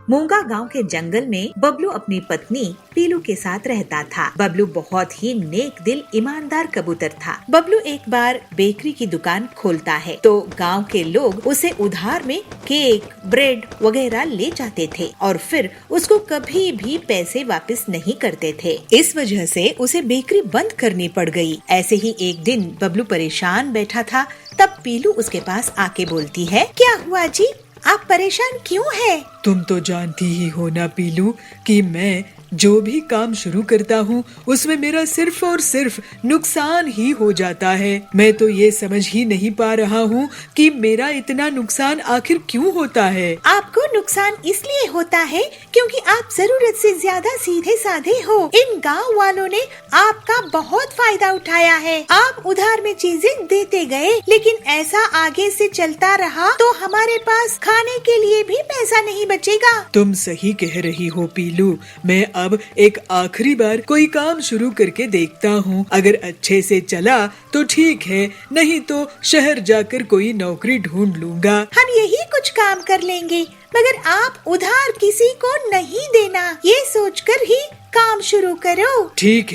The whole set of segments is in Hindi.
मूंगा गांव के जंगल में बबलू अपनी पत्नी पीलू के साथ रहता था। बबलू बहुत ही नेक दिल ईमानदार कबूतर था। बबलू एक बार बेकरी की दुकान खोलता है तो गांव के लोग उसे उधार में केक, ब्रेड वगैरह ले जाते थे और फिर उसको कभी भी पैसे वापस नहीं करते थे। इस वजह से उसे बेकरी बंद करनी पड़ गई। ऐसे ही एक दिन बबलू परेशान बैठा था, तब पीलू उसके पास आके बोलती है, क्या हुआ जी, आप परेशान क्यों हैं? तुम तो जानती ही हो ना पीलू कि मैं जो भी काम शुरू करता हूँ उसमें मेरा सिर्फ और सिर्फ नुकसान ही हो जाता है। मैं तो ये समझ ही नहीं पा रहा हूँ कि मेरा इतना नुकसान आखिर क्यों होता है। आपको नुकसान इसलिए होता है क्योंकि आप जरूरत से ज्यादा सीधे साधे हो। इन गांव वालों ने आपका बहुत फायदा उठाया है। आप उधार में चीजें देते गए, लेकिन ऐसा आगे से चलता रहा तो हमारे पास खाने के लिए भी पैसा नहीं बचेगा। तुम सही कह रही हो पीलू। मैं अब एक आखिरी बार कोई काम शुरू करके देखता हूँ। अगर अच्छे से चला तो ठीक है, नहीं तो शहर जाकर कोई नौकरी ढूंढ लूंगा। हम यही कुछ काम कर लेंगे, मगर आप उधार किसी को नहीं देना, ये सोचकर ही काम शुरू करो। ठीक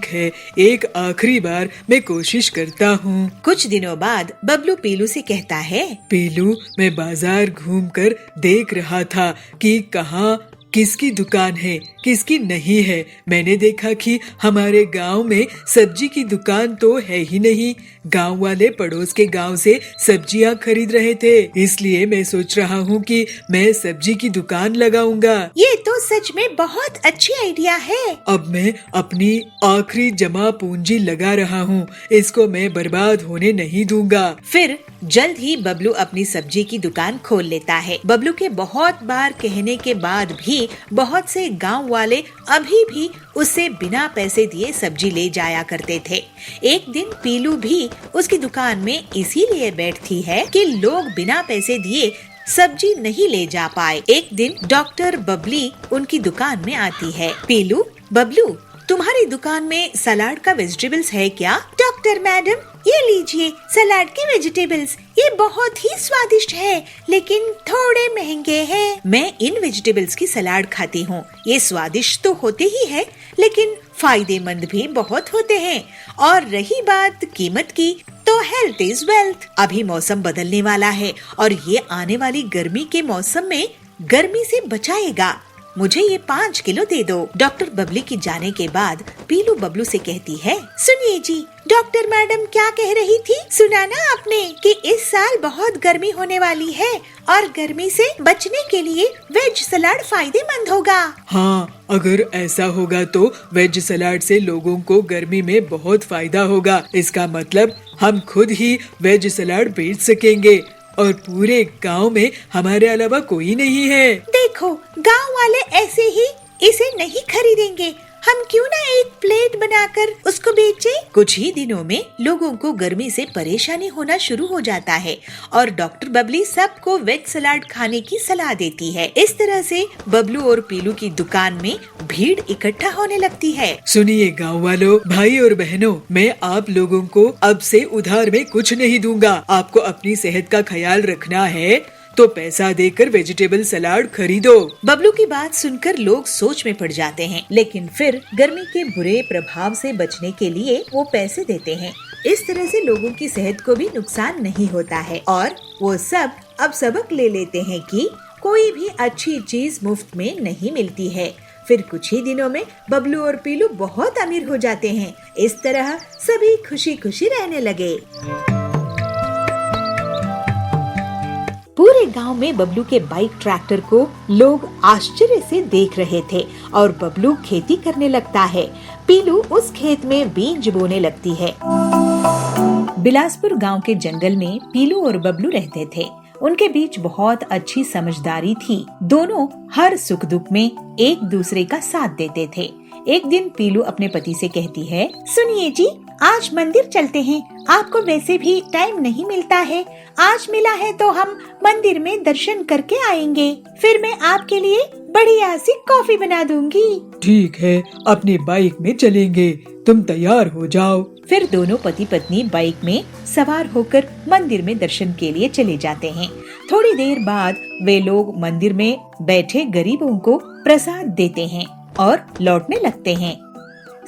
है, एक आखिरी बार मैं कोशिश करता हूँ। कुछ दिनों बाद बबलू पीलू से कहता है, पीलू, मैं बाजार घूमकर देख रहा था कि कहाँ किसकी दुकान है, किसकी नहीं है। मैंने देखा कि हमारे गांव में सब्जी की दुकान तो है ही नहीं। गांव वाले पड़ोस के गांव से सब्जियां खरीद रहे थे, इसलिए मैं सोच रहा हूँ कि मैं सब्जी की दुकान लगाऊंगा। ये तो सच में बहुत अच्छी आइडिया है। अब मैं अपनी आखिरी जमा पूंजी लगा रहा हूँ, इसको मैं बर्बाद होने नहीं दूंगा। फिर जल्द ही बबलू अपनी सब्जी की दुकान खोल लेता है। बबलू के बहुत बार कहने के बाद भी बहुत से गांव वाले अभी भी उससे बिना पैसे दिए सब्जी ले जाया करते थे। एक दिन पीलू भी उसकी दुकान में इसीलिए बैठती है कि लोग बिना पैसे दिए सब्जी नहीं ले जा पाए। एक दिन डॉक्टर बबली उनकी दुकान में आती है। पीलू, बबलू, तुम्हारी दुकान में सलाद का वेजिटेबल्स है क्या? डॉक्टर मैडम, ये लीजिए सलाद के वेजिटेबल्स, ये बहुत ही स्वादिष्ट है, लेकिन थोड़े महंगे हैं। मैं इन वेजिटेबल्स की सलाद खाती हूँ। ये स्वादिष्ट तो होते ही है, लेकिन फायदेमंद भी बहुत होते हैं। और रही बात कीमत की, तो हेल्थ इज वेल्थ। अभी मौसम बदलने वाला है और ये आने वाली गर्मी के मौसम में गर्मी से बचाएगा। मुझे ये 5 किलो दे दो। डॉक्टर बबली की जाने के बाद पीलू बबलू से कहती है, सुनिए जी, डॉक्टर मैडम क्या कह रही थी? सुना ना आपने कि इस साल बहुत गर्मी होने वाली है और गर्मी से बचने के लिए वेज सलाद फायदेमंद होगा। हाँ, अगर ऐसा होगा तो वेज सलाद से लोगों को गर्मी में बहुत फायदा होगा। इसका मतलब हम खुद ही वेज सलाद बेच सकेंगे और पूरे गांव में हमारे अलावा कोई नहीं है। देखो, गांव वाले ऐसे ही इसे नहीं खरीदेंगे। हम क्यों ना एक प्लेट बनाकर उसको बेचें? कुछ ही दिनों में लोगों को गर्मी से परेशानी होना शुरू हो जाता है और डॉक्टर बबली सबको वेज सलाद खाने की सलाह देती है। इस तरह से बबलू और पीलू की दुकान में भीड़ इकट्ठा होने लगती है। सुनिए गांव वालों, भाई और बहनों, मैं आप लोगों को अब से उधार में कुछ नहीं दूंगा। आपको अपनी सेहत का ख्याल रखना है तो पैसा देकर वेजिटेबल सलाद खरीदो। बबलू की बात सुनकर लोग सोच में पड़ जाते हैं, लेकिन फिर गर्मी के बुरे प्रभाव से बचने के लिए वो पैसे देते हैं। इस तरह से लोगों की सेहत को भी नुकसान नहीं होता है और वो सब अब सबक ले लेते हैं कि कोई भी अच्छी चीज मुफ्त में नहीं मिलती है। फिर कुछ ही दिनों में बबलू और पीलू बहुत अमीर हो जाते हैं। इस तरह सभी खुशी खुशी रहने लगे। पूरे गांव में बबलू के बाइक ट्रैक्टर को लोग आश्चर्य से देख रहे थे और बबलू खेती करने लगता है। पीलू उस खेत में बीज बोने लगती है। बिलासपुर गांव के जंगल में पीलू और बबलू रहते थे। उनके बीच बहुत अच्छी समझदारी थी। दोनों हर सुख दुख में एक दूसरे का साथ देते थे। एक दिन पीलू अपने पति से कहती है, सुनिए जी, आज मंदिर चलते हैं। आपको वैसे भी टाइम नहीं मिलता है, आज मिला है तो हम मंदिर में दर्शन करके आएंगे। फिर मैं आपके लिए बढ़िया सी कॉफी बना दूंगी। ठीक है, अपनी बाइक में चलेंगे, तुम तैयार हो जाओ। फिर दोनों पति पत्नी बाइक में सवार होकर मंदिर में दर्शन के लिए चले जाते हैं। थोड़ी देर बाद वे लोग मंदिर में बैठे गरीबों को प्रसाद देते हैं और लौटने लगते हैं।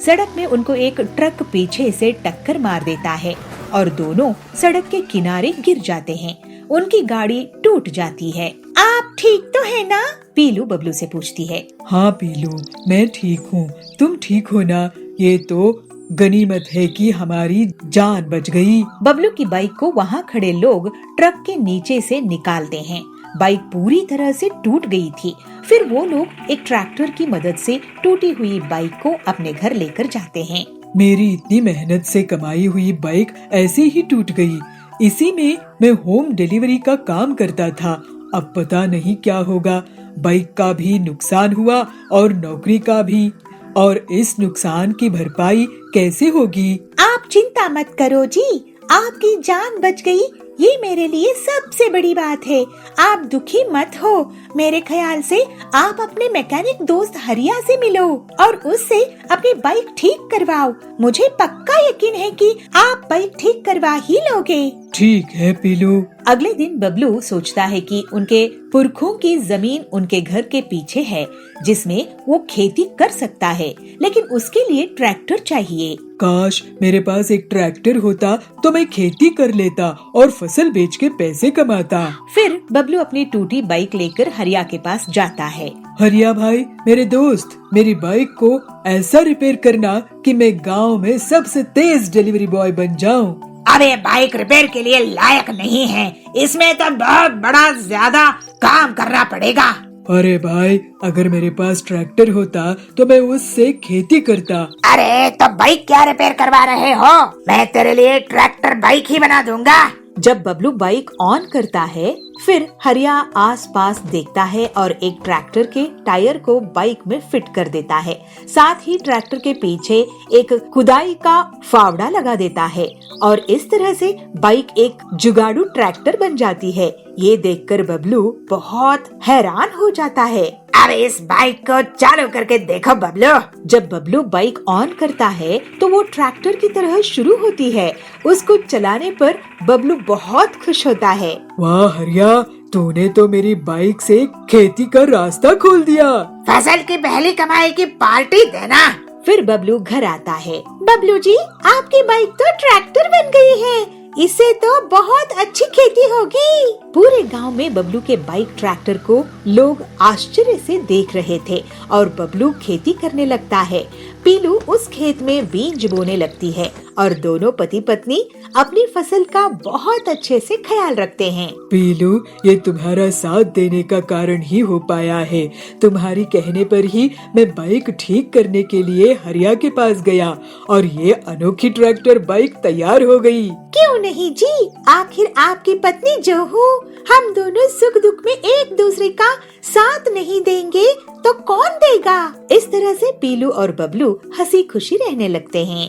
सड़क में उनको एक ट्रक पीछे से टक्कर मार देता है और दोनों सड़क के किनारे गिर जाते हैं। उनकी गाड़ी टूट जाती है। आप ठीक तो है ना? पीलू बबलू से पूछती है। हाँ पीलू, मैं ठीक हूँ, तुम ठीक हो ना? ये तो गनीमत है कि हमारी जान बच गई। बबलू की बाइक को वहाँ खड़े लोग ट्रक के नीचे से निकालते हैं। बाइक पूरी तरह से टूट गई थी। फिर वो लोग एक ट्रैक्टर की मदद से टूटी हुई बाइक को अपने घर लेकर जाते हैं। मेरी इतनी मेहनत से कमाई हुई बाइक ऐसे ही टूट गई। इसी में मैं होम डिलीवरी का काम करता था। अब पता नहीं क्या होगा। बाइक का भी नुकसान हुआ और नौकरी का भी। और इस नुकसान की भरपाई कैसे होगी? आप चिंता मत करो जी, आपकी जान बच गई, ये मेरे लिए सबसे बड़ी बात है। आप दुखी मत हो। मेरे ख्याल से आप अपने मैकेनिक दोस्त हरिया से मिलो और उससे अपनी बाइक ठीक करवाओ। मुझे पक्का यकीन है कि आप बाइक ठीक करवा ही लोगे। ठीक है पीलू। अगले दिन बबलू सोचता है कि उनके पुरखों की जमीन उनके घर के पीछे है, जिसमें वो खेती कर सकता है, लेकिन उसके लिए ट्रैक्टर चाहिए। काश मेरे पास एक ट्रैक्टर होता तो मैं खेती कर लेता और फसल बेच के पैसे कमाता। फिर बबलू अपनी टूटी बाइक लेकर हरिया के पास जाता है। हरिया भाई, मेरे दोस्त, मेरी बाइक को ऐसा रिपेयर करना कि मैं गांव में सबसे तेज डिलीवरी बॉय बन जाऊं। अरे बाइक रिपेयर के लिए लायक नहीं है, इसमें तो बहुत बड़ा ज्यादा काम करना पड़ेगा। अरे भाई, अगर मेरे पास ट्रैक्टर होता तो मैं उससे खेती करता। अरे तो बाइक क्या रिपेयर करवा रहे हो? मैं तेरे लिए ट्रैक्टर बाइक ही बना दूंगा। जब बबलू बाइक ऑन करता है, फिर हरिया आसपास देखता है और एक ट्रैक्टर के टायर को बाइक में फिट कर देता है। साथ ही ट्रैक्टर के पीछे एक खुदाई का फावड़ा लगा देता है और इस तरह से बाइक एक जुगाड़ू ट्रैक्टर बन जाती है। ये देखकर बबलू बहुत हैरान हो जाता है। अरे इस बाइक को चालू करके देखो बबलू। जब बबलू बाइक ऑन करता है तो वो ट्रैक्टर की तरह शुरू होती है। उसको चलाने पर बबलू बहुत खुश होता है। वाह हरिया, तूने तो मेरी बाइक से खेती का रास्ता खोल दिया। फसल की पहली कमाई की पार्टी देना। फिर बबलू घर आता है। बबलू जी, आपकी बाइक तो ट्रैक्टर बन गई है, इससे तो बहुत अच्छी खेती होगी। पूरे गांव में बबलू के बाइक ट्रैक्टर को लोग आश्चर्य से देख रहे थे और बबलू खेती करने लगता है। पीलू उस खेत में बीज बोने लगती है और दोनों पति पत्नी अपनी फसल का बहुत अच्छे से ख्याल रखते हैं। पीलू, ये तुम्हारा साथ देने का कारण ही हो पाया है। तुम्हारी कहने पर ही मैं बाइक ठीक करने के लिए हरिया के पास गया और ये अनोखी ट्रैक्टर बाइक तैयार हो गई। क्यों नहीं जी, आखिर आपकी पत्नी जो हूँ, हम दोनों सुख दुख में एक दूसरे का साथ नहीं देंगे तो कौन देगा? इस तरह से पीलू और बबलू हंसी खुशी रहने लगते हैं।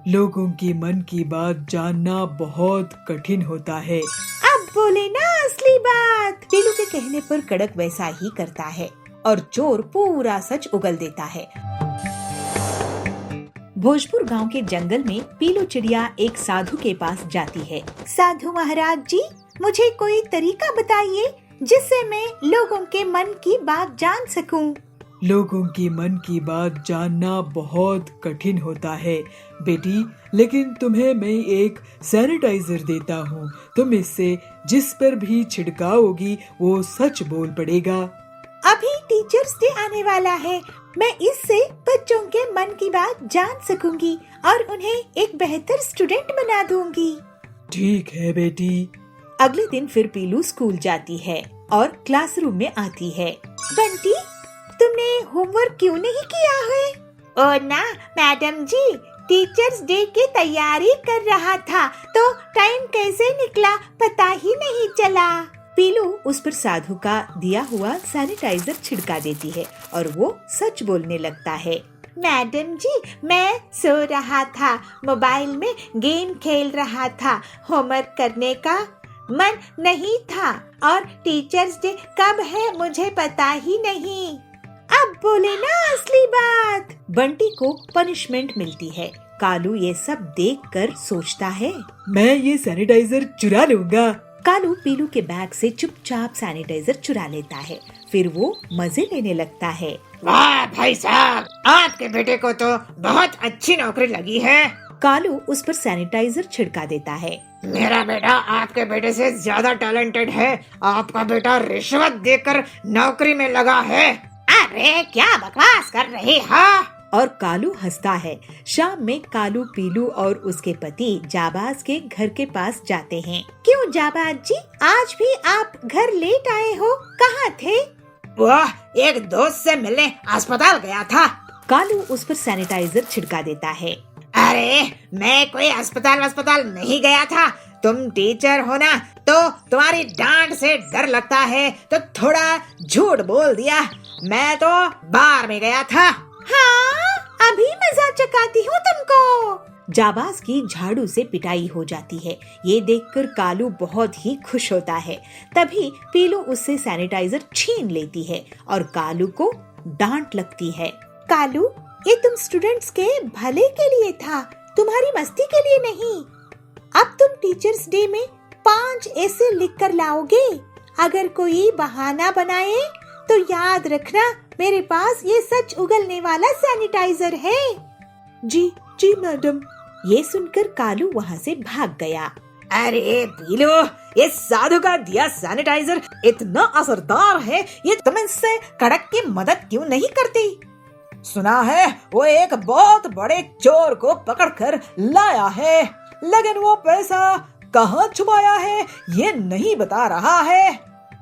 लोगों की मन की बात जानना बहुत कठिन होता है। अब बोले ना असली बात। पीलू के कहने पर कड़क वैसा ही करता है और चोर पूरा सच उगल देता है। भोजपुर गांव के जंगल में पीलू चिड़िया एक साधु के पास जाती है। साधु महाराज जी, मुझे कोई तरीका बताइए जिससे मैं लोगों के मन की बात जान सकूं। लोगों की मन की बात जानना बहुत कठिन होता है बेटी, लेकिन तुम्हें मैं एक सैनिटाइजर देता हूँ। तुम इससे जिस पर भी छिड़काओगी वो सच बोल पड़ेगा। अभी टीचर्स डे आने वाला है, मैं इससे बच्चों के मन की बात जान सकूंगी और उन्हें एक बेहतर स्टूडेंट बना दूंगी। ठीक है बेटी। अगले दिन फिर पीलू स्कूल जाती है और क्लासरूम में आती है। बंटी, तुमने होमवर्क क्यों नहीं किया है? ओ ना मैडम जी, टीचर्स डे की तैयारी कर रहा था तो टाइम कैसे निकला पता ही नहीं चला। पीलू उस पर साधु का दिया हुआ सैनिटाइजर छिड़का देती है और वो सच बोलने लगता है। मैडम जी, मैं सो रहा था, मोबाइल में गेम खेल रहा था, होमवर्क करने का मन नहीं था और टीचर्स डे कब है मुझे पता ही नहीं। अब बोले ना असली बात। बंटी को पनिशमेंट मिलती है। कालू ये सब देखकर सोचता है। मैं ये सैनिटाइजर चुरा लूंगा। कालू पीलू के बैग से चुपचाप सैनिटाइजर चुरा लेता है। फिर वो मजे लेने लगता है। वाह भाई साहब, आपके बेटे को तो बहुत अच्छी नौकरी लगी है। कालू उस पर सैनिटाइजर छिड़का देता है। मेरा बेटा आपके बेटे से ज्यादा टैलेंटेड है। आपका बेटा रिश्वत देकर नौकरी में लगा है। अरे क्या बकवास कर रहे हो? और कालू हंसता है। शाम में कालू पीलू और उसके पति जाबाज के घर के पास जाते हैं। क्यों जाबाज जी, आज भी आप घर लेट आए हो? कहाँ थे? वह एक दोस्त से मिलने अस्पताल गया था। कालू उस पर सैनिटाइजर छिड़का देता है। अरे मैं कोई अस्पताल नहीं गया था। तुम टीचर हो ना, तो तुम्हारी डांट से डर लगता है तो थोड़ा झूठ बोल दिया। मैं तो बार में गया था। हाँ, अभी मजाक चकाती हूँ तुमको। जाबाज की झाड़ू से पिटाई हो जाती है। ये देखकर कालू बहुत ही खुश होता है। तभी पीलू उससे सैनिटाइजर छीन लेती है और कालू को डांट लगती है। कालू, ये तुम स्टूडेंट्स के भले के लिए था, तुम्हारी मस्ती के लिए नहीं। अब तुम टीचर्स डे में 5 ऐसे लिख कर लाओगे। अगर कोई बहाना बनाए तो याद रखना, मेरे पास ये सच उगलने वाला सैनिटाइजर है। जी मैडम। ये सुनकर कालू वहाँ से भाग गया। अरे पीलू, ये साधु का दिया सैनिटाइजर इतना असरदार है, ये तुम इससे कड़क की मदद क्यों नहीं करती? सुना है वो एक बहुत बड़े चोर को पकड़कर लाया है, लेकिन वो पैसा कहाँ छुपाया है ये नहीं बता रहा है।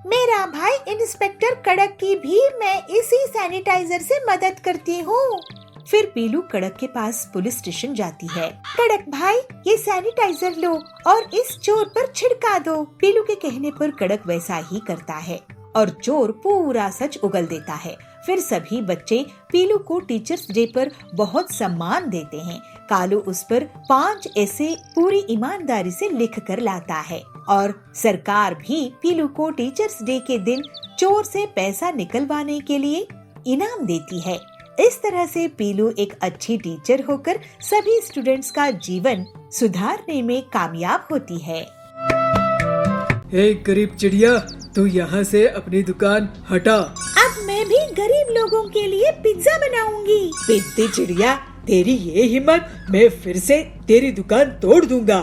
मेरा भाई इंस्पेक्टर कड़क की भी मैं इसी सैनिटाइजर से मदद करती हूँ। फिर पीलू कड़क के पास पुलिस स्टेशन जाती है। कड़क भाई, ये सैनिटाइजर लो और इस चोर पर छिड़का दो। पीलू के कहने पर कड़क वैसा ही करता है और चोर पूरा सच उगल देता है। फिर सभी बच्चे पीलू को टीचर्स डे पर बहुत सम्मान देते हैं। कालू उस पर 5 ऐसे पूरी ईमानदारी से लिख कर लाता है और सरकार भी पीलू को टीचर्स डे के दिन चोर से पैसा निकलवाने के लिए इनाम देती है। इस तरह से पीलू एक अच्छी टीचर होकर सभी स्टूडेंट्स का जीवन सुधारने में कामयाब होती है। हे गरीब चिड़िया, तू यहाँ से अपनी दुकान हटा। अब मैं भी गरीब लोगों के लिए पिज्जा बनाऊंगी। पिद्दी चिड़िया, तेरी ये हिम्मत, मैं फिर से तेरी दुकान तोड़ दूंगा।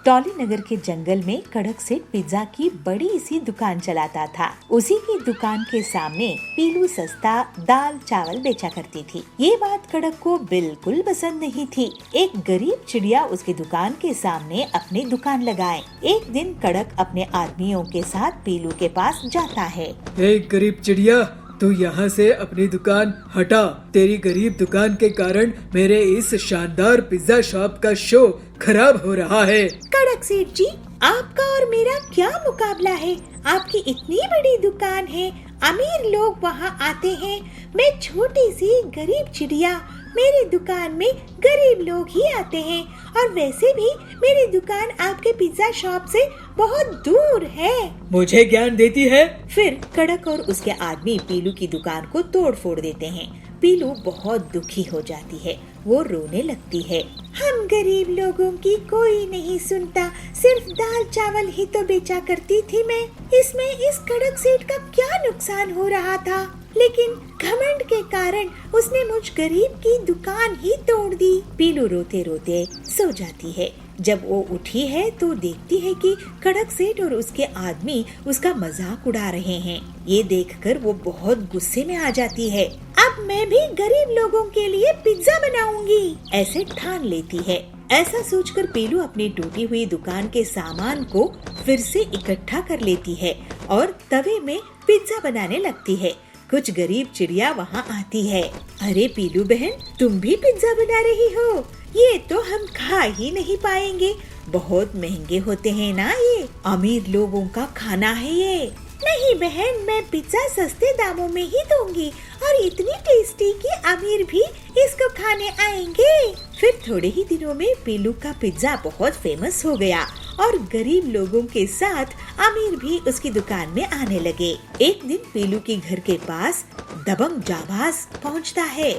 टॉली नगर के जंगल में कड़क सेठ पिज्जा की बड़ी सी दुकान चलाता था। उसी की दुकान के सामने पीलू सस्ता दाल चावल बेचा करती थी। ये बात कड़क को बिल्कुल पसंद नहीं थी। एक गरीब चिड़िया उसकी दुकान के सामने अपनी दुकान लगाए। एक दिन कड़क अपने आदमियों के साथ पीलू के पास जाता है। हे गरीब चिड़िया, तू यहाँ से अपनी दुकान हटा। तेरी गरीब दुकान के कारण मेरे इस शानदार पिज्जा शॉप का शो खराब हो रहा है। कड़क सेठ जी, आपका और मेरा क्या मुकाबला है? आपकी इतनी बड़ी दुकान है, अमीर लोग वहाँ आते हैं। मैं छोटी सी गरीब चिड़िया, मेरी दुकान में गरीब लोग ही आते हैं। और वैसे भी मेरी दुकान आपके पिज्जा शॉप से बहुत दूर है। मुझे ज्ञान देती है। फिर कड़क और उसके आदमी पीलू की दुकान को तोड़ फोड़ देते हैं। पीलू बहुत दुखी हो जाती है, वो रोने लगती है। हम गरीब लोगों की कोई नहीं सुनता, सिर्फ दाल चावल ही तो बेचा करती थी मैं। इसमें इस कड़क सेठ का क्या नुकसान हो रहा था? लेकिन घमंड के कारण उसने मुझ गरीब की दुकान ही तोड़ दी। पीलू रोते रोते सो जाती है। जब वो उठी है तो देखती है कि कड़क सेठ और उसके आदमी उसका मजाक उड़ा रहे हैं। ये देखकर वो बहुत गुस्से में आ जाती है। अब मैं भी गरीब लोगों के लिए पिज्जा बनाऊंगी, ऐसे ठान लेती है। ऐसा सोचकर पीलू अपनी टूटी हुई दुकान के सामान को फिर से इकट्ठा कर लेती है और तवे में पिज्जा बनाने लगती है। कुछ गरीब चिड़िया वहाँ आती है। अरे पीलू बहन, तुम भी पिज्जा बना रही हो? ये तो हम खा ही नहीं पाएंगे, बहुत महंगे होते हैं ना ये। अमीर लोगों का खाना है ये। नहीं बहन, मैं पिज्जा सस्ते दामों में ही दूंगी और इतनी टेस्टी कि अमीर भी इसको खाने आएंगे। फिर थोड़े ही दिनों में पीलू का पिज्जा बहुत फेमस हो गया और गरीब लोगों के साथ अमीर भी उसकी दुकान में आने लगे। एक दिन पीलू के घर के पास दबंग जाबाज पहुंचता है।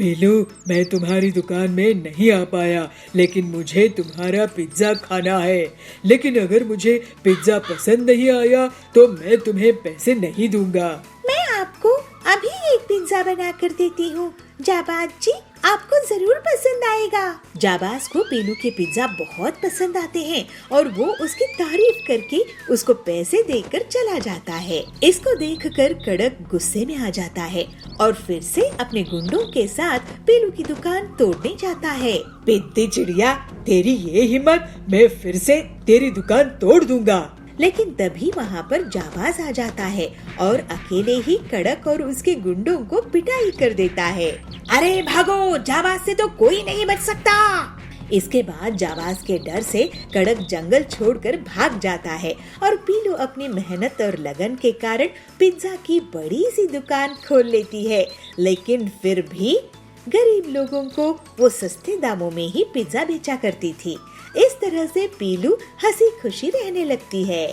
पीलू, मैं तुम्हारी दुकान में नहीं आ पाया, लेकिन मुझे तुम्हारा पिज्जा खाना है। लेकिन अगर मुझे पिज्जा पसंद नहीं आया तो मैं तुम्हें पैसे नहीं दूंगा। मैं आपको अभी एक पिज्जा बना कर देती हूँ। जाबाज जी, आपको जरूर पसंद आएगा। जाबाज को पीलू के पिज्जा बहुत पसंद आते हैं और वो उसकी तारीफ करके उसको पैसे देकर चला जाता है। इसको देखकर कड़क गुस्से में आ जाता है और फिर से अपने गुंडों के साथ पीलू की दुकान तोड़ने जाता है। पिद्दी चिड़िया, तेरी ये हिम्मत, मैं फिर से तेरी दुकान तोड़ दूंगा। लेकिन तभी वहाँ पर जाबाज आ जाता है और अकेले ही कड़क और उसके गुंडों को पिटाई कर देता है। अरे भागो, जाबाज से तो कोई नहीं बच सकता। इसके बाद जाबाज के डर से कड़क जंगल छोड़कर भाग जाता है और पीलू अपनी मेहनत और लगन के कारण पिज्जा की बड़ी सी दुकान खोल लेती है। लेकिन फिर भी गरीब लोगों को वो सस्ते दामों में ही पिज्जा बेचा करती थी। इस तरह से पीलू हंसी खुशी रहने लगती है।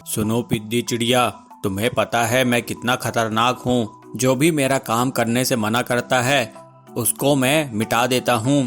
सुनो पिद्दी चिड़िया, तुम्हें पता है मैं कितना खतरनाक हूँ। जो भी मेरा काम करने से मना करता है उसको मैं मिटा देता हूँ।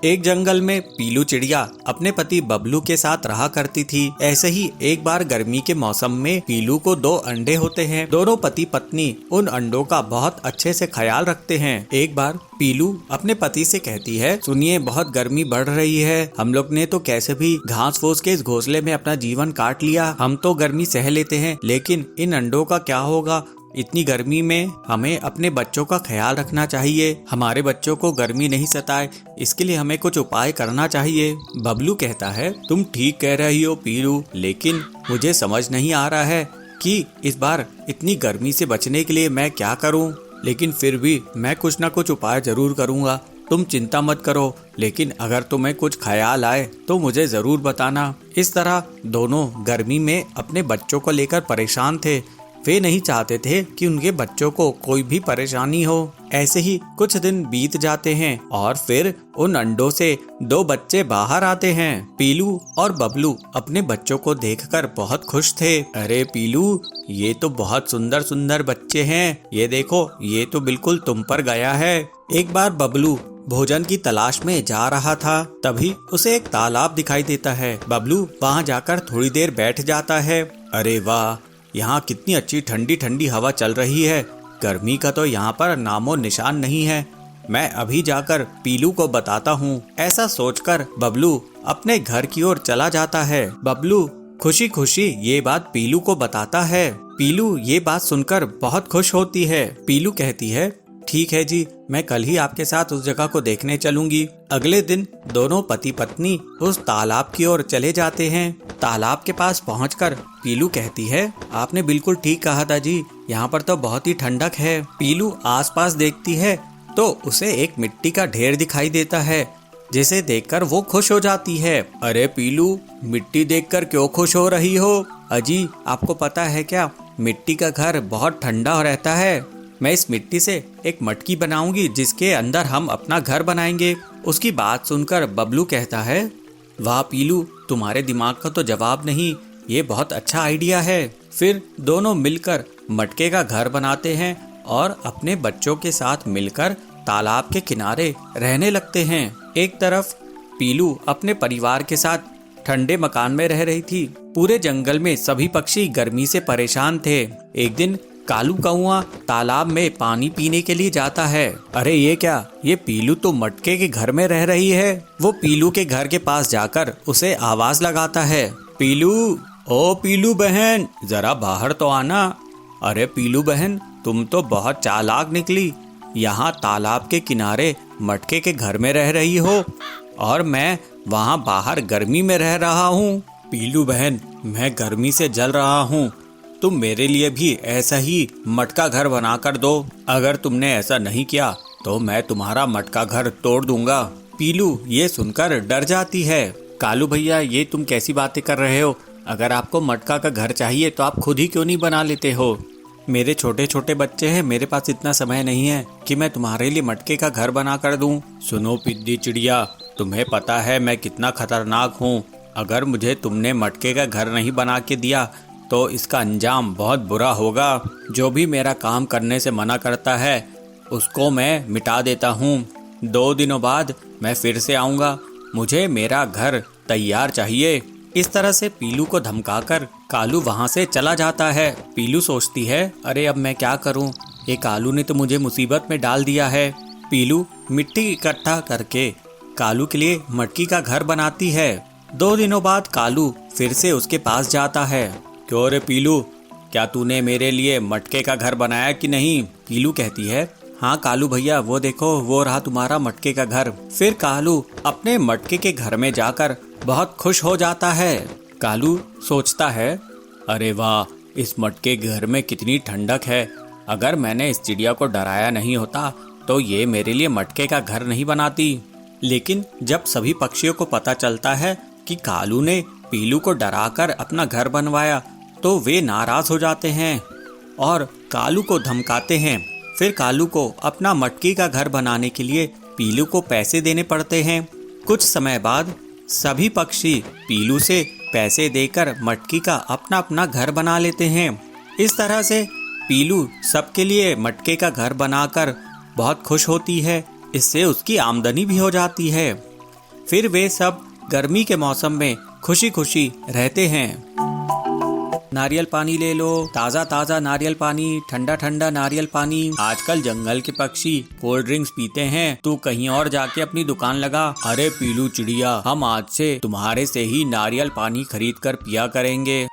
एक जंगल में पीलू चिड़िया अपने पति बबलू के साथ रहा करती थी। ऐसे ही एक बार गर्मी के मौसम में पीलू को 2 अंडे होते हैं। दोनों पति पत्नी उन अंडों का बहुत अच्छे से ख्याल रखते हैं। एक बार पीलू अपने पति से कहती है, सुनिए, बहुत गर्मी बढ़ रही है। हम लोग ने तो कैसे भी घास फूस के इस घोंसले में अपना जीवन काट लिया। हम तो गर्मी सह लेते हैं, लेकिन इन अंडों का क्या होगा? इतनी गर्मी में हमें अपने बच्चों का ख्याल रखना चाहिए। हमारे बच्चों को गर्मी नहीं सताए, इसके लिए हमें कुछ उपाय करना चाहिए। बबलू कहता है, तुम ठीक कह रही हो पीलू, लेकिन मुझे समझ नहीं आ रहा है कि इस बार इतनी गर्मी से बचने के लिए मैं क्या करूं। लेकिन फिर भी मैं कुछ ना कुछ उपाय जरूर करूंगा। तुम चिंता मत करो, लेकिन अगर तुम्हें कुछ ख्याल आए तो मुझे जरूर बताना। इस तरह दोनों गर्मी में अपने बच्चों को लेकर परेशान थे। वे नहीं चाहते थे कि उनके बच्चों को कोई भी परेशानी हो। ऐसे ही कुछ दिन बीत जाते हैं और फिर उन अंडों से 2 बच्चे बाहर आते हैं। पीलू और बबलू अपने बच्चों को देखकर बहुत खुश थे। अरे पीलू, ये तो बहुत सुंदर सुंदर बच्चे हैं। ये देखो, ये तो बिल्कुल तुम पर गया है। एक बार बबलू भोजन की तलाश में जा रहा था, तभी उसे एक तालाब दिखाई देता है। बबलू वहाँ जाकर थोड़ी देर बैठ जाता है। अरे वाह, यहाँ कितनी अच्छी ठंडी ठंडी हवा चल रही है। गर्मी का तो यहाँ पर नामो निशान नहीं है। मैं अभी जाकर पीलू को बताता हूँ। ऐसा सोचकर बबलू अपने घर की ओर चला जाता है। बबलू खुशी खुशी ये बात पीलू को बताता है। पीलू ये बात सुनकर बहुत खुश होती है। पीलू कहती है, ठीक है जी, मैं कल ही आपके साथ उस जगह को देखने चलूंगी। अगले दिन दोनों पति पत्नी उस तालाब की ओर चले जाते हैं। तालाब के पास पहुंचकर पीलू कहती है, आपने बिल्कुल ठीक कहा था जी, यहाँ पर तो बहुत ही ठंडक है। पीलू आसपास देखती है तो उसे एक मिट्टी का ढेर दिखाई देता है, जिसे देखकर वो खुश हो जाती है। अरे पीलू, मिट्टी देखकर क्यों खुश हो रही हो? अजी, आपको पता है क्या, मिट्टी का घर बहुत ठंडा रहता है। मैं इस मिट्टी से एक मटकी बनाऊंगी जिसके अंदर हम अपना घर बनाएंगे। उसकी बात सुनकर बबलू कहता है, वाह पीलू, तुम्हारे दिमाग का तो जवाब नहीं, ये बहुत अच्छा आइडिया है। फिर दोनों मिलकर मटके का घर बनाते हैं और अपने बच्चों के साथ मिलकर तालाब के किनारे रहने लगते हैं। एक तरफ पीलू अपने परिवार के साथ ठंडे मकान में रह रही थी। पूरे जंगल में सभी पक्षी गर्मी से परेशान थे। एक दिन कालू कौआ तालाब में पानी पीने के लिए जाता है। अरे ये क्या, ये पीलू तो मटके के घर में रह रही है। वो पीलू के घर के पास जाकर उसे आवाज लगाता है, पीलू, ओ पीलू बहन, जरा बाहर तो आना। अरे पीलू बहन, तुम तो बहुत चालाक निकली। यहाँ तालाब के किनारे मटके के घर में रह रही हो और मैं वहाँ बाहर गर्मी में रह रहा हूँ। पीलू बहन, मैं गर्मी से जल रहा हूँ, तुम मेरे लिए भी ऐसा ही मटका घर बना कर दो। अगर तुमने ऐसा नहीं किया तो मैं तुम्हारा मटका घर तोड़ दूंगा। पीलू ये सुनकर डर जाती है। कालू भैया, ये तुम कैसी बातें कर रहे हो? अगर आपको मटका का घर चाहिए तो आप खुद ही क्यों नहीं बना लेते हो? मेरे छोटे छोटे बच्चे हैं, मेरे पास इतना समय नहीं है कि मैं तुम्हारे लिए मटके का घर बना कर दूं। सुनो पिद्दी चिड़िया, तुम्हें पता है मैं कितना खतरनाक हूँ। अगर मुझे तुमने मटके का घर नहीं बना के दिया तो इसका अंजाम बहुत बुरा होगा। जो भी मेरा काम करने से मना करता है उसको मैं मिटा देता हूँ। 2 दिनों बाद मैं फिर से आऊँगा। मुझे मेरा घर तैयार चाहिए। इस तरह से पीलू को धमकाकर कालू वहाँ से चला जाता है। पीलू सोचती है, अरे अब मैं क्या करूँ, ये कालू ने तो मुझे मुसीबत में डाल दिया है। पीलू मिट्टी इकट्ठा करके कालू के लिए मटकी का घर बनाती है। 2 दिनों बाद कालू फिर से उसके पास जाता है। क्यों रे पीलू, क्या तूने मेरे लिए मटके का घर बनाया कि नहीं? पीलू कहती है, हाँ कालू भैया, वो देखो वो रहा तुम्हारा मटके का घर। फिर कालू अपने मटके के घर में जाकर बहुत खुश हो जाता है। कालू सोचता है, अरे वाह, इस मटके घर में कितनी ठंडक है। अगर मैंने इस चिड़िया को डराया नहीं होता तो ये मेरे लिए मटके का घर नहीं बनाती। लेकिन जब सभी पक्षियों को पता चलता है कि कालू ने पीलू को डराकर अपना घर बनवाया तो वे नाराज हो जाते हैं और कालू को धमकाते हैं। फिर कालू को अपना मटकी का घर बनाने के लिए पीलू को पैसे देने पड़ते हैं। कुछ समय बाद सभी पक्षी पीलू से पैसे देकर मटकी का अपना अपना घर बना लेते हैं। इस तरह से पीलू सबके लिए मटके का घर बनाकर बहुत खुश होती है। इससे उसकी आमदनी भी हो जाती है। फिर वे सब गर्मी के मौसम में खुशी खुशी रहते हैं। नारियल पानी ले लो, ताज़ा ताज़ा नारियल पानी, ठंडा ठंडा नारियल पानी। आजकल जंगल के पक्षी कोल्ड ड्रिंक्स पीते हैं, तू कहीं और जाके अपनी दुकान लगा। अरे पीलू चिड़िया, हम आज से तुम्हारे से ही नारियल पानी खरीद कर पिया करेंगे।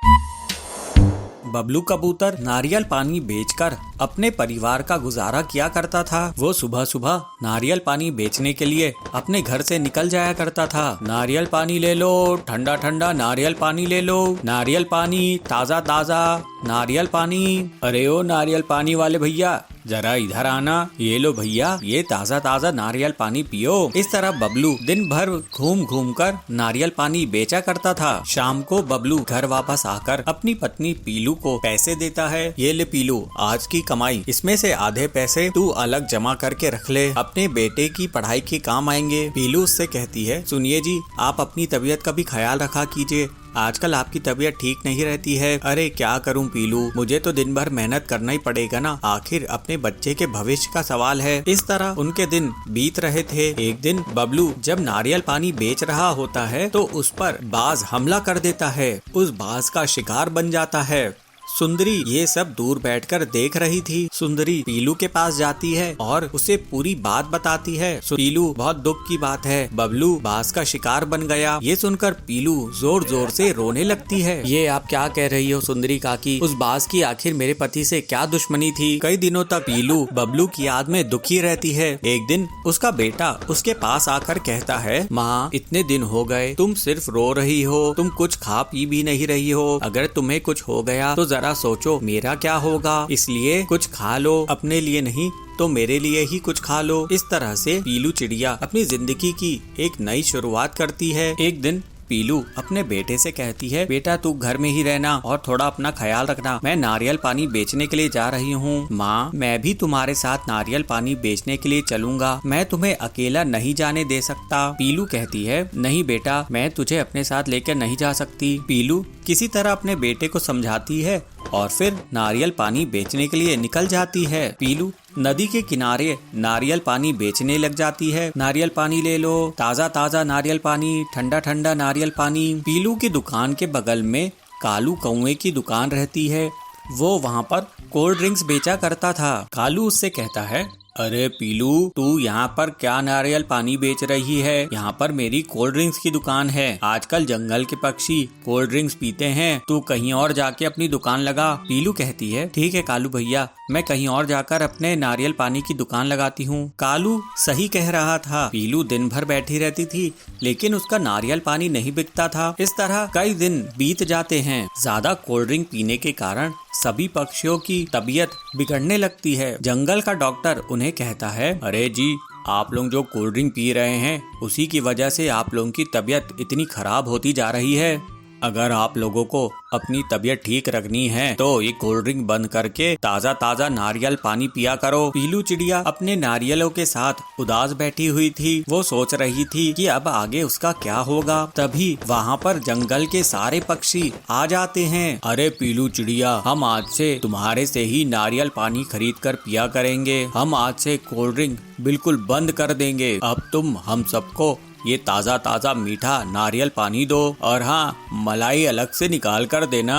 बबलू कबूतर नारियल पानी बेचकर अपने परिवार का गुजारा किया करता था। वो सुबह सुबह नारियल पानी बेचने के लिए अपने घर से निकल जाया करता था। नारियल पानी ले लो, ठंडा ठंडा नारियल पानी ले लो, नारियल पानी ताज़ा ताज़ा नारियल पानी। अरे ओ नारियल पानी वाले भैया, जरा इधर आना, ये लो भैया, ये ताज़ा ताज़ा नारियल पानी पियो। इस तरह बबलू दिन भर घूम घूम कर नारियल पानी बेचा करता था। शाम को बबलू घर वापस आकर अपनी पत्नी पीलू को पैसे देता है। ये ले पीलू, आज की कमाई, इसमें से आधे पैसे तू अलग जमा करके रख ले, अपने बेटे की पढ़ाई के काम आएंगे। पीलू उससे कहती है, सुनिए जी, आप अपनी तबीयत का भी ख्याल रखा कीजिए, आजकल आपकी तबीयत ठीक नहीं रहती है। अरे क्या करूं पीलू, मुझे तो दिन भर मेहनत करना ही पड़ेगा ना, आखिर अपने बच्चे के भविष्य का सवाल है। इस तरह उनके दिन बीत रहे थे। एक दिन बबलू जब नारियल पानी बेच रहा होता है तो उस पर बाज हमला कर देता है। उस बाज का शिकार बन जाता है। सुंदरी ये सब दूर बैठकर देख रही थी। सुंदरी पीलू के पास जाती है और उसे पूरी बात बताती है। पीलू, बहुत दुख की बात है, बबलू बाज का शिकार बन गया। ये सुनकर पीलू जोर जोर से रोने लगती है। ये आप क्या कह रही हो सुंदरी काकी, उस बाज की आखिर मेरे पति से क्या दुश्मनी थी? कई दिनों तक पीलू बबलू की याद में दुखी रहती है। एक दिन उसका बेटा उसके पास आकर कहता है, माँ इतने दिन हो गए, तुम सिर्फ रो रही हो, तुम कुछ खा पी भी नहीं रही हो। अगर तुम्हें कुछ हो गया तो जरा सोचो मेरा क्या होगा, इसलिए कुछ खा लो, अपने लिए नहीं तो मेरे लिए ही कुछ खा लो। इस तरह से पीलू चिड़िया अपनी जिंदगी की एक नई शुरुआत करती है। एक दिन पीलू अपने बेटे से कहती है, बेटा तू घर में ही रहना और थोड़ा अपना ख्याल रखना, मैं नारियल पानी बेचने के लिए जा रही हूँ। माँ, मैं भी तुम्हारे साथ नारियल पानी बेचने के लिए चलूंगा, मैं तुम्हें अकेला नहीं जाने दे सकता। पीलू कहती है, नहीं बेटा, मैं तुझे अपने साथ लेकर नहीं जा सकती। पीलू किसी तरह अपने बेटे को समझाती है और फिर नारियल पानी बेचने के लिए निकल जाती है। पीलू नदी के किनारे नारियल पानी बेचने लग जाती है। नारियल पानी ले लो, ताज़ा ताज़ा नारियल पानी, ठंडा ठंडा नारियल पानी। पीलू की दुकान के बगल में कालू कौवे की दुकान रहती है। वो वहाँ पर कोल्ड ड्रिंक्स बेचा करता था। कालू उससे कहता है, अरे पीलू, तू यहाँ पर क्या नारियल पानी बेच रही है? यहाँ पर मेरी कोल्ड ड्रिंक्स की दुकान है। आजकल जंगल के पक्षी कोल्ड ड्रिंक्स पीते हैं, तू कहीं और जाके अपनी दुकान लगा। पीलू कहती है, ठीक है कालू भैया, मैं कहीं और जाकर अपने नारियल पानी की दुकान लगाती हूँ। कालू सही कह रहा था। पीलू दिन भर बैठी रहती थी लेकिन उसका नारियल पानी नहीं बिकता था। इस तरह कई दिन बीत जाते हैं। ज्यादा कोल्ड ड्रिंक पीने के कारण सभी पक्षियों की तबीयत बिगड़ने लगती है। जंगल का डॉक्टर उन्हें कहता है, अरे जी, आप लोग जो कोल्ड ड्रिंक पी रहे हैं उसी की वजह से आप लोगों की तबीयत इतनी खराब होती जा रही है। अगर आप लोगों को अपनी तबीयत ठीक रखनी है तो ये कोल्ड ड्रिंक बंद करके ताज़ा ताज़ा नारियल पानी पिया करो। पीलू चिड़िया अपने नारियलों के साथ उदास बैठी हुई थी। वो सोच रही थी कि अब आगे उसका क्या होगा। तभी वहाँ पर जंगल के सारे पक्षी आ जाते हैं। अरे पीलू चिड़िया, हम आज से तुम्हारे से ही नारियल पानी खरीद कर पिया करेंगे। हम आज से कोल्ड ड्रिंक बिल्कुल बंद कर देंगे। अब तुम हम सबको ये ताज़ा ताज़ा मीठा नारियल पानी दो और हाँ, मलाई अलग से निकाल कर देना।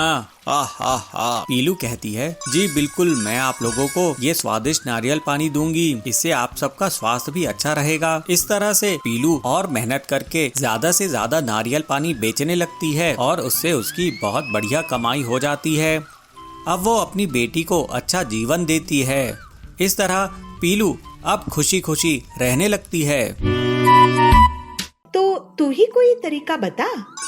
हा। पीलू कहती है, जी बिल्कुल, मैं आप लोगों को ये स्वादिष्ट नारियल पानी दूंगी। इससे आप सबका स्वास्थ्य भी अच्छा रहेगा। इस तरह से पीलू और मेहनत करके ज्यादा से ज्यादा नारियल पानी बेचने लगती है और उससे उसकी बहुत बढ़िया कमाई हो जाती है। अब वो अपनी बेटी को अच्छा जीवन देती है। इस तरह पीलू अब खुशी खुशी रहने लगती है। तो तू ही कोई तरीका बता।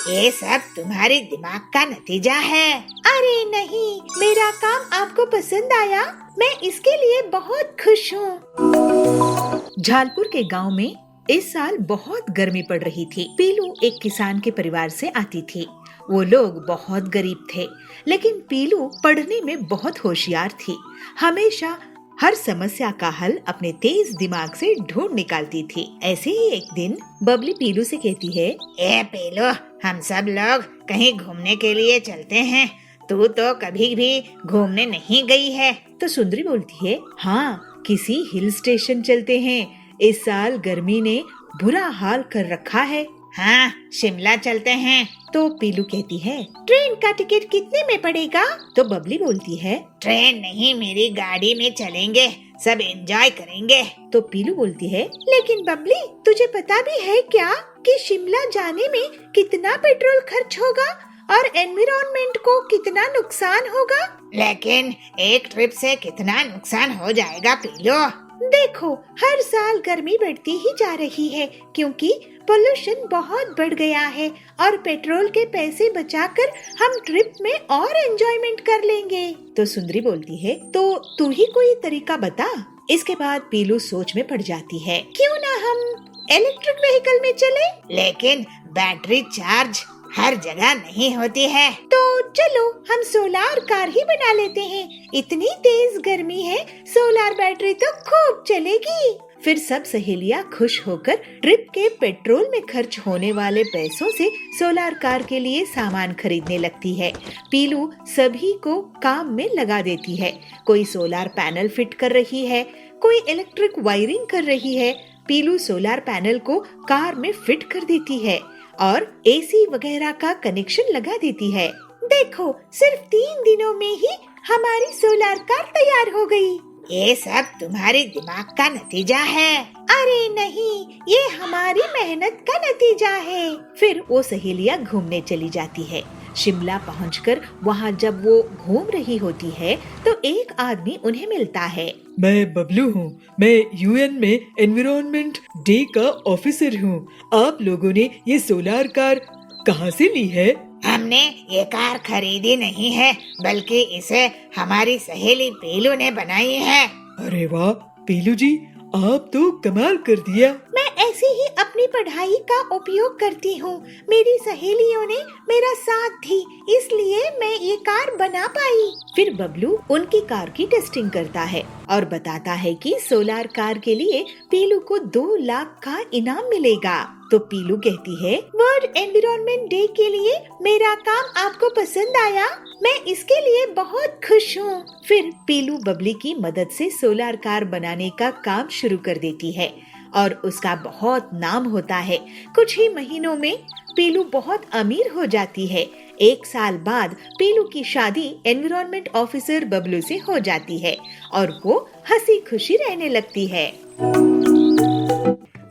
ये सब तुम्हारे दिमाग का नतीजा है। अरे नहीं, मेरा काम आपको पसंद आया। मैं इसके लिए बहुत खुश हूँ। झालपुर के गांव में इस साल बहुत गर्मी पड़ रही थी। पीलू एक किसान के परिवार से आती थी। वो लोग बहुत गरीब थे, लेकिन पीलू पढ़ने में बहुत होशियार थी। हमेशा हर समस्या का हल अपने तेज दिमाग से ढूंढ निकालती थी। ऐसे ही एक दिन बबली पीलू से कहती है, ए पीलू, हम सब लोग कहीं घूमने के लिए चलते हैं। तू तो कभी भी घूमने नहीं गई है। तो सुंदरी बोलती है, हाँ, किसी हिल स्टेशन चलते हैं। इस साल गर्मी ने बुरा हाल कर रखा है। हाँ, शिमला चलते हैं। तो पीलू कहती है, ट्रेन का टिकट कितने में पड़ेगा? तो बबली बोलती है, ट्रेन नहीं, मेरी गाड़ी में चलेंगे, सब एंजॉय करेंगे। तो पीलू बोलती है, लेकिन बबली, तुझे पता भी है क्या कि शिमला जाने में कितना पेट्रोल खर्च होगा और एनवायरनमेंट को कितना नुकसान होगा? लेकिन एक ट्रिप से कितना नुकसान हो जाएगा पीलू? देखो, हर साल गर्मी बढ़ती ही जा रही है क्योंकि पोल्यूशन बहुत बढ़ गया है और पेट्रोल के पैसे बचाकर हम ट्रिप में और एंजॉयमेंट कर लेंगे। तो सुंदरी बोलती है, तो तू ही कोई तरीका बता। इसके बाद पीलू सोच में पड़ जाती है, क्यों ना हम इलेक्ट्रिक व्हीकल में चले? लेकिन बैटरी चार्ज हर जगह नहीं होती है। तो चलो हम सोलार कार ही बना लेते हैं। इतनी तेज गर्मी है, सोलार बैटरी तो खूब चलेगी। फिर सब सहेलियां खुश होकर ट्रिप के पेट्रोल में खर्च होने वाले पैसों से सोलार कार के लिए सामान खरीदने लगती है। पीलू सभी को काम में लगा देती है। कोई सोलार पैनल फिट कर रही है, कोई इलेक्ट्रिक वायरिंग कर रही है। पीलू सोलार पैनल को कार में फिट कर देती है और एसी वगैरह का कनेक्शन लगा देती है। देखो, सिर्फ 3 दिनों में ही हमारी सोलार कार तैयार हो गई। ये सब तुम्हारे दिमाग का नतीजा है। अरे नहीं, ये हमारी मेहनत का नतीजा है। फिर वो सहेलियां घूमने चली जाती है। शिमला पहुंचकर वहाँ जब वो घूम रही होती है तो एक आदमी उन्हें मिलता है। मैं बबलू हूँ। मैं यूएन में एनवायरनमेंट डे का ऑफिसर हूँ। आप लोगों ने ये सोलार कार कहाँ से ली है? हमने ये कार खरीदी नहीं है, बल्कि इसे हमारी सहेली पीलू ने बनाई है। अरे वाह पीलू जी, आप तो कमाल कर दिया। मैं ऐसे ही अपनी पढ़ाई का उपयोग करती हूँ। मेरी सहेलियों ने मेरा साथ दी, इसलिए मैं ये कार बना पाई। फिर बबलू उनकी कार की टेस्टिंग करता है और बताता है कि सोलार कार के लिए पीलू को 2 लाख का इनाम मिलेगा। तो पीलू कहती है, वर्ल्ड एनवायरनमेंट डे के लिए मेरा काम आपको पसंद आया? मैं इसके लिए बहुत खुश हूँ। फिर पीलू बबली की मदद से सोलार कार बनाने का काम शुरू कर देती है और उसका बहुत नाम होता है। कुछ ही महीनों में पीलू बहुत अमीर हो जाती है। 1 साल बाद पीलू की शादी एनवायरनमेंट ऑफिसर बबलू से हो जाती है और वो हंसी खुशी रहने लगती है।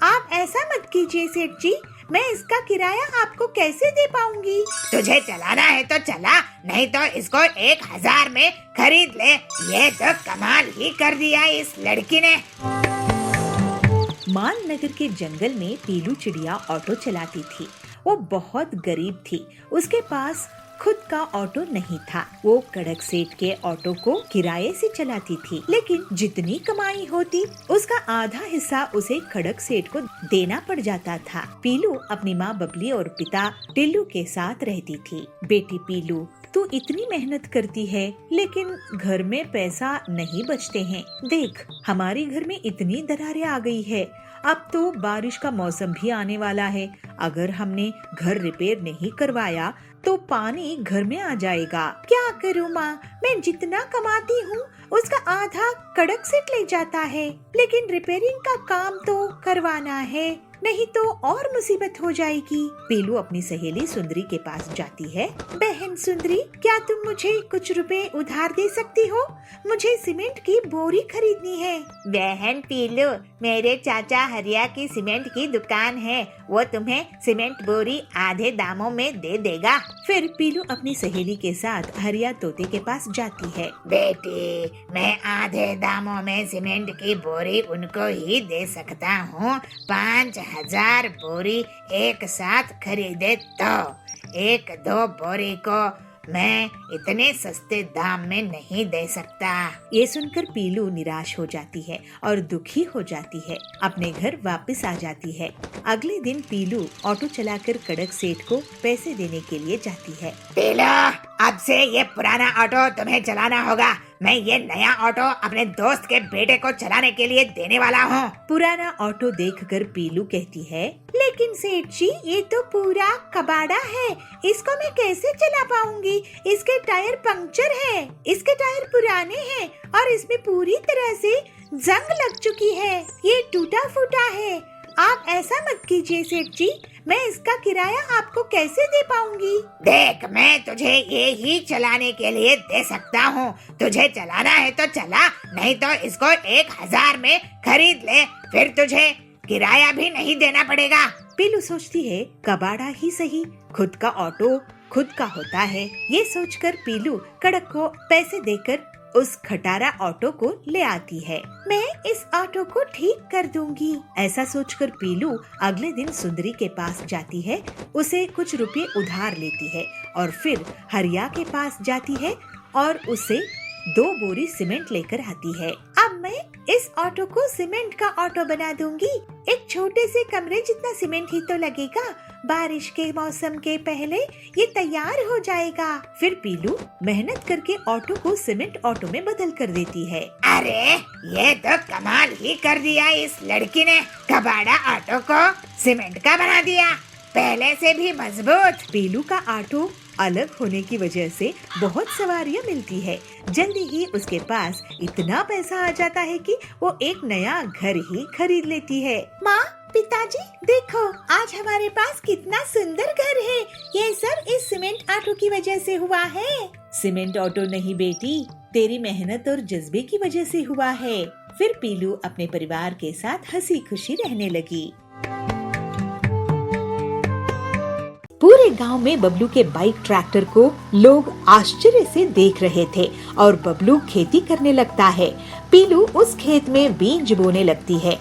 आप ऐसा मत कीजिए सेठ जी, मैं इसका किराया आपको कैसे दे पाऊंगी? तुझे चलाना है तो चला, नहीं तो इसको 1000 में खरीद ले। ये तो कमाल ही कर दिया इस लड़की ने। मालनगर के जंगल में पीलू चिड़िया ऑटो चलाती थी। वो बहुत गरीब थी। उसके पास खुद का ऑटो नहीं था। वो कड़क सेठ के ऑटो को किराए से चलाती थी, लेकिन जितनी कमाई होती उसका आधा हिस्सा उसे खड़क सेठ को देना पड़ जाता था। पीलू अपनी माँ बबली और पिता टिल्लू के साथ रहती थी। बेटी पीलू, तू इतनी मेहनत करती है लेकिन घर में पैसा नहीं बचते हैं। देख, हमारे घर में इतनी दरारें आ गई है। अब तो बारिश का मौसम भी आने वाला है। अगर हमने घर रिपेयर नहीं करवाया तो पानी घर में आ जाएगा। क्या करूँ माँ, मैं जितना कमाती हूँ उसका आधा कड़क सेठ ले जाता है, लेकिन रिपेयरिंग का काम तो करवाना है, नहीं तो और मुसीबत हो जाएगी। पीलू अपनी सहेली सुंदरी के पास जाती है। बहन सुंदरी, क्या तुम मुझे कुछ रुपए उधार दे सकती हो? मुझे सीमेंट की बोरी खरीदनी है। बहन पीलू, मेरे चाचा हरिया की सीमेंट की दुकान है, वो तुम्हें सीमेंट बोरी आधे दामों में दे देगा। फिर पीलू अपनी सहेली के साथ हरिया तोते के पास जाती है। बेटी, मैं आधे दामों में सीमेंट की बोरी उनको ही दे सकता हूँ। 5,000 बोरी एक साथ खरीदे तो 1-2 बोरी को मैं इतने सस्ते दाम में नहीं दे सकता। ये सुनकर पीलू निराश हो जाती है और दुखी हो जाती है। अपने घर वापस आ जाती है। अगले दिन पीलू ऑटो चलाकर कड़क सेठ को पैसे देने के लिए जाती है। पीलू, अब से ये पुराना ऑटो तुम्हें चलाना होगा। मैं ये नया ऑटो अपने दोस्त के बेटे को चलाने के लिए देने वाला हूँ। पुराना ऑटो देखकर पीलू कहती है, लेकिन सेठ जी, ये तो पूरा कबाड़ा है, इसको मैं कैसे चला पाऊंगी? इसके टायर पंक्चर है, इसके टायर पुराने हैं और इसमें पूरी तरह से जंग लग चुकी है, ये टूटा फूटा है। आप ऐसा मत कीजिए सेठ जी, मैं इसका किराया आपको कैसे दे पाऊंगी? देख, मैं तुझे ये ही चलाने के लिए दे सकता हूँ। तुझे चलाना है तो चला, नहीं तो इसको 1,000 में खरीद ले, फिर तुझे किराया भी नहीं देना पड़ेगा। पीलू सोचती है, कबाड़ा ही सही, खुद का ऑटो खुद का होता है। ये सोचकर पीलू कड़क को पैसे देकर उस खटारा ऑटो को ले आती है। मैं इस ऑटो को ठीक कर दूंगी। ऐसा सोचकर पीलू अगले दिन सुंदरी के पास जाती है, उसे कुछ रुपए उधार लेती है और फिर हरिया के पास जाती है और उसे 2 बोरी सीमेंट लेकर आती है। अब मैं इस ऑटो को सीमेंट का ऑटो बना दूंगी। एक छोटे से कमरे जितना सीमेंट ही तो लगेगा। बारिश के मौसम के पहले ये तैयार हो जाएगा। फिर पीलू मेहनत करके ऑटो को सीमेंट ऑटो में बदल कर देती है। अरे, ये तो कमाल ही कर दिया इस लड़की ने। कबाड़ा ऑटो को सीमेंट का बना दिया, पहले से भी मजबूत। पीलू का ऑटो अलग होने की वजह से बहुत सवारियां मिलती है। जल्दी ही उसके पास इतना पैसा आ जाता है कि वो एक नया घर ही खरीद लेती है। माँ, पिताजी, देखो आज हमारे पास कितना सुंदर घर है। ये सब इस सीमेंट ऑटो की वजह से हुआ है। सीमेंट ऑटो नहीं बेटी, तेरी मेहनत और जज्बे की वजह से हुआ है। फिर पीलू अपने परिवार के साथ हंसी खुशी रहने लगी। पूरे गांव में बबलू के बाइक ट्रैक्टर को लोग आश्चर्य से देख रहे थे और बबलू खेती करने लगता है। पीलू उस खेत में बीज बोने लगती है।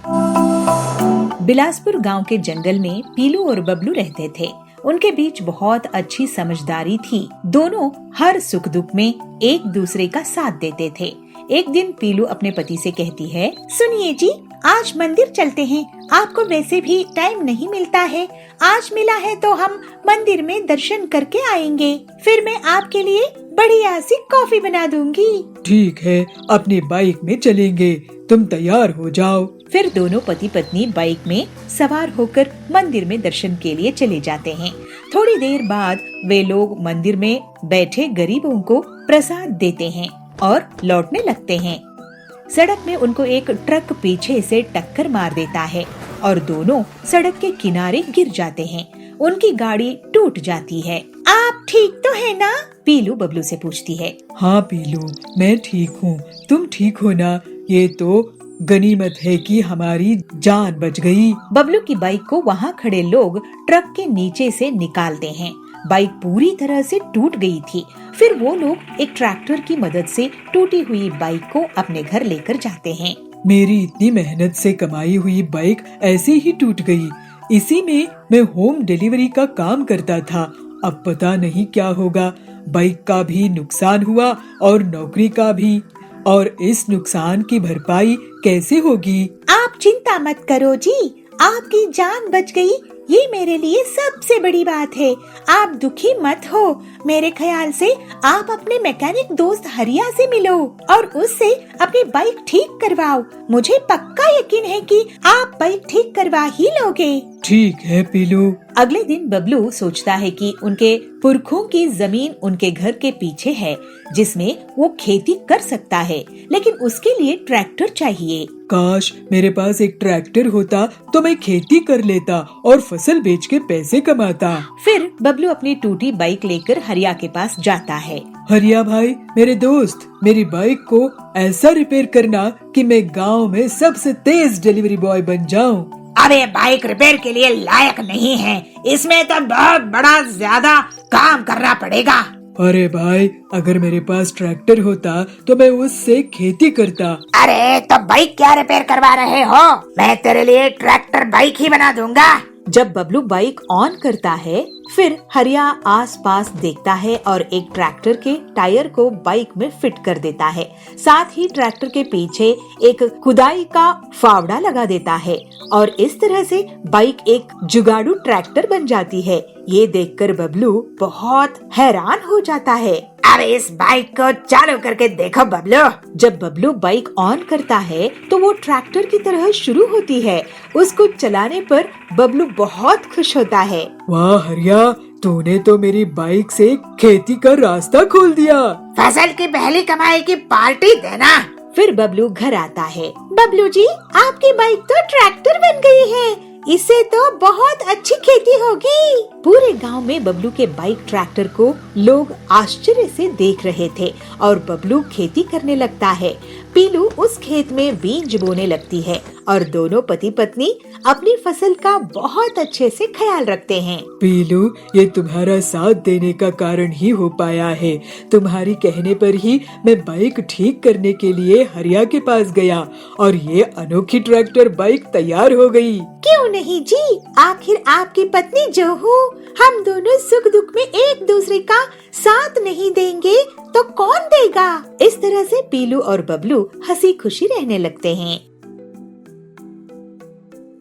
बिलासपुर गांव के जंगल में पीलू और बबलू रहते थे। उनके बीच बहुत अच्छी समझदारी थी। दोनों हर सुख दुख में एक दूसरे का साथ देते थे। एक दिन पीलू अपने पति से कहती है, सुनिए जी, आज मंदिर चलते हैं। आपको वैसे भी टाइम नहीं मिलता है, आज मिला है तो हम मंदिर में दर्शन करके आएंगे। फिर मैं आपके लिए बढ़िया सी कॉफी बना दूंगी। ठीक है, अपने बाइक में चलेंगे, तुम तैयार हो जाओ। फिर दोनों पति पत्नी बाइक में सवार होकर मंदिर में दर्शन के लिए चले जाते हैं। थोड़ी देर बाद वे लोग मंदिर में बैठे गरीबों को प्रसाद देते हैं और लौटने लगते हैं। सड़क में उनको एक ट्रक पीछे से टक्कर मार देता है और दोनों सड़क के किनारे गिर जाते हैं। उनकी गाड़ी टूट जाती है। आप ठीक तो है ना? पीलू बबलू से पूछती है। हाँ पीलू, मैं ठीक हूँ, तुम ठीक हो ना? ये तो गनीमत है कि हमारी जान बच गई। बबलू की बाइक को वहाँ खड़े लोग ट्रक के नीचे से निकालते हैं। बाइक पूरी तरह से टूट गई थी। फिर वो लोग एक ट्रैक्टर की मदद से टूटी हुई बाइक को अपने घर लेकर जाते हैं। मेरी इतनी मेहनत से कमाई हुई बाइक ऐसे ही टूट गई। इसी में मैं होम डिलीवरी का काम करता था अब पता नहीं क्या होगा। बाइक का भी नुकसान हुआ और नौकरी का भी, और इस नुकसान की भरपाई कैसे होगी? आप चिंता मत करो जी, आपकी जान बच गई, ये मेरे लिए सबसे बड़ी बात है। आप दुखी मत हो। मेरे ख्याल से आप अपने मैकेनिक दोस्त हरिया से मिलो और उससे अपनी बाइक ठीक करवाओ। मुझे पक्का यकीन है कि आप बाइक ठीक करवा ही लोगे। ठीक है पीलू। अगले दिन बबलू सोचता है कि उनके पुरखों की जमीन उनके घर के पीछे है, जिसमें वो खेती कर सकता है, लेकिन उसके लिए ट्रैक्टर चाहिए। काश मेरे पास एक ट्रैक्टर होता तो मैं खेती कर लेता और फसल बेच के पैसे कमाता। फिर बबलू अपनी टूटी बाइक लेकर हरिया के पास जाता है। हरिया भाई, मेरे दोस्त, मेरी बाइक को ऐसा रिपेयर करना कि मैं गांव में सबसे तेज डिलीवरी बॉय बन जाऊं। अरे बाइक रिपेयर के लिए लायक नहीं है, इसमें तो बहुत बड़ा ज्यादा काम करना पड़ेगा। अरे भाई, अगर मेरे पास ट्रैक्टर होता तो मैं उससे खेती करता। अरे तो बाइक क्या रिपेयर करवा रहे हो? मैं तेरे लिए ट्रैक्टर बाइक ही बना दूंगा। जब बबलू बाइक ऑन करता है, फिर हरिया आसपास देखता है और एक ट्रैक्टर के टायर को बाइक में फिट कर देता है। साथ ही ट्रैक्टर के पीछे एक खुदाई का फावड़ा लगा देता है और इस तरह से बाइक एक जुगाड़ू ट्रैक्टर बन जाती है। ये देखकर बबलू बहुत हैरान हो जाता है। अब इस बाइक को चालू करके देखो बबलू। जब बबलू बाइक ऑन करता है तो वो ट्रैक्टर की तरह शुरू होती है। उसको चलाने पर बबलू बहुत खुश होता है। वाह हरिया, तूने तो मेरी बाइक से खेती का रास्ता खोल दिया। फसल की पहली कमाई की पार्टी देना। फिर बबलू घर आता है। बबलू जी, आपकी बाइक तो ट्रैक्टर बन गई है, इससे तो बहुत अच्छी खेती होगी। पूरे गांव में बबलू के बाइक ट्रैक्टर को लोग आश्चर्य से देख रहे थे और बबलू खेती करने लगता है। पीलू उस खेत में बीज बोने लगती है और दोनों पति पत्नी अपनी फसल का बहुत अच्छे से ख्याल रखते हैं। पीलू, ये तुम्हारा साथ देने का कारण ही हो पाया है। तुम्हारी कहने पर ही मैं बाइक ठीक करने के लिए हरिया के पास गया और ये अनोखी ट्रैक्टर बाइक तैयार हो गई। क्यों नहीं जी, आखिर आपकी पत्नी जो हूँ, हम दोनों सुख दुख में एक दूसरे का साथ नहीं देंगे तो कौन देगा। इस तरह से पीलू और बबलू हंसी खुशी रहने लगते हैं।